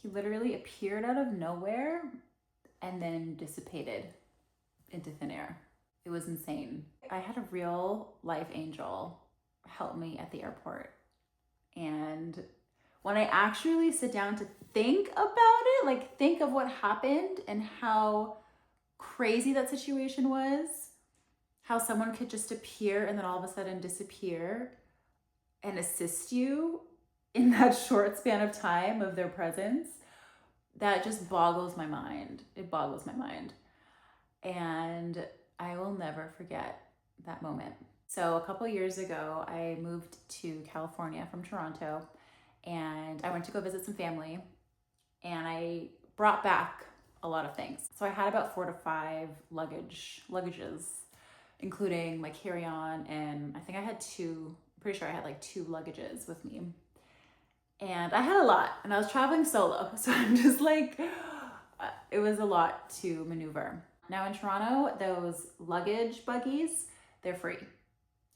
he literally appeared out of nowhere and then dissipated into thin air. It was insane. I had a real life angel help me at the airport. And when I actually sit down to think about it, like think of what happened and how crazy that situation was, how someone could just appear and then all of a sudden disappear and assist you in that short span of time of their presence, that just boggles my mind. It boggles my mind. And I will never forget that moment. So a couple years ago, I moved to California from Toronto, and I went to go visit some family, and I brought back a lot of things. So I had about 4 to 5 luggages, including my carry-on, and I think I had 2, I'm pretty sure I had like 2 luggages with me. And I had a lot, and I was traveling solo, so I'm just like, it was a lot to maneuver. Now in Toronto, those luggage buggies, they're free.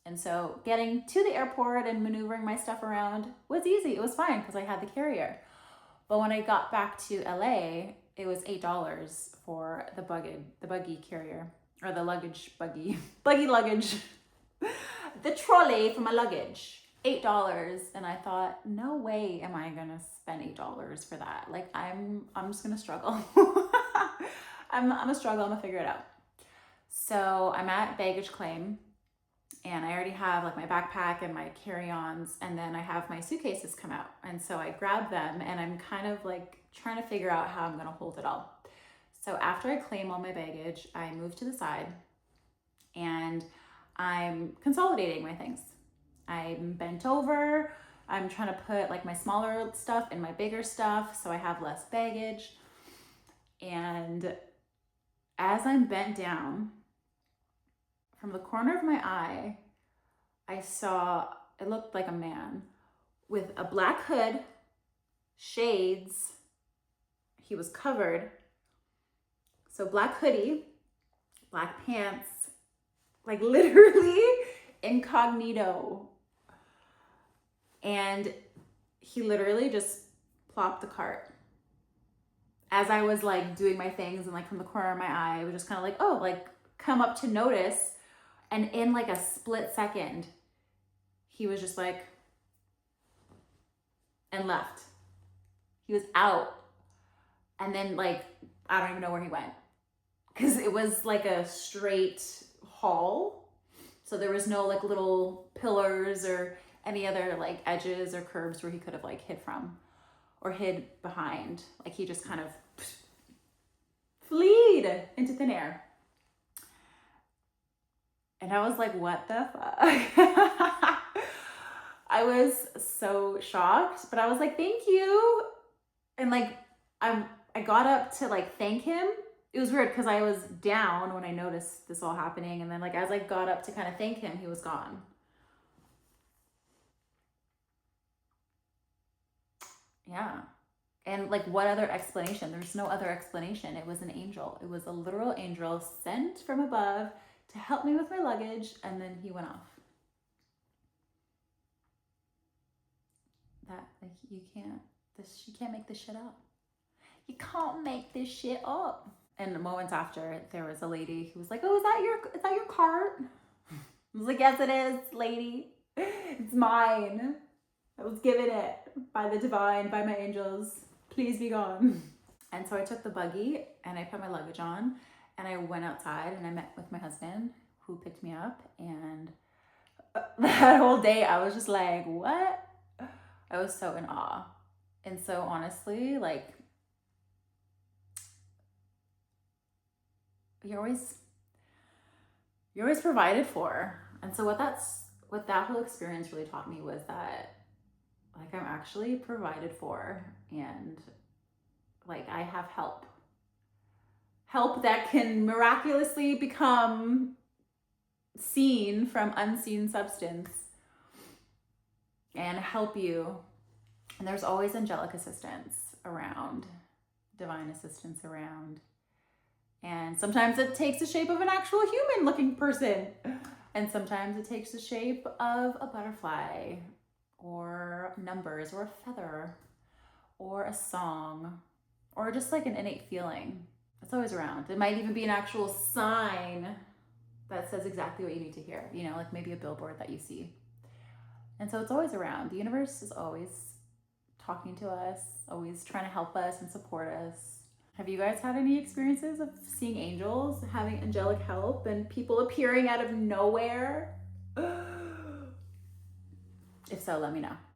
And so getting to the airport and maneuvering my stuff around was easy. It was fine because I had the carrier. But when I got back to LA, it was $8 for the buggy carrier, or the luggage buggy luggage, the trolley for my luggage. $8, and I thought, no way am I gonna spend $8 for that. Like I'm just gonna struggle. I'm gonna struggle. I'm gonna figure it out. So I'm at baggage claim, and I already have like my backpack and my carry-ons, and then I have my suitcases come out, and so I grab them, and I'm kind of like trying to figure out how I'm gonna hold it all. So after I claim all my baggage, I move to the side, and I'm consolidating my things. I'm bent over. I'm trying to put like my smaller stuff in my bigger stuff so I have less baggage. And as I'm bent down, from the corner of my eye, I saw, it looked like a man with a black hood, shades. He was covered. So black hoodie, black pants, like literally incognito. And he literally just plopped the cart. As I was like doing my things, and like from the corner of my eye, I was just kind of like, oh, like come up to notice. And in like a split second, he was just like, and left. He was out. And then like, I don't even know where he went, because it was like a straight hall. So there was no like little pillars or any other like edges or curves where he could have like hid from or hid behind. Like he just kind of fleed into thin air. And I was like, what the fuck? I was so shocked, but I was like, thank you. And like, I got up to like thank him. It was weird because I was down when I noticed this all happening. And then like, as I got up to kind of thank him, he was gone. Yeah. And like, what other explanation? There's no other explanation. It was an angel. It was a literal angel sent from above to help me with my luggage, and then he went off. That, like, you can't make this shit up. You can't make this shit up. And moments after, there was a lady who was like, oh, is that your cart? I was like, yes, it is, lady. It's mine. I was given it by the divine, by my angels. Please be gone. And so I took the buggy and I put my luggage on, and I went outside and I met with my husband, who picked me up. And that whole day I was just like, what? I was so in awe. And so honestly, like, you're always provided for. And so what that whole experience really taught me was that, like, I'm actually provided for, and like I have help that can miraculously become seen from unseen substance and help you. And there's always angelic assistance around, divine assistance around. And sometimes it takes the shape of an actual human looking person. And sometimes it takes the shape of a butterfly or numbers or a feather or a song or just like an innate feeling. It's always around. It might even be an actual sign that says exactly what you need to hear, you know, like maybe a billboard that you see. And so it's always around. The universe is always talking to us, always trying to help us and support us. Have you guys had any experiences of seeing angels, having angelic help, and people appearing out of nowhere? If so, let me know.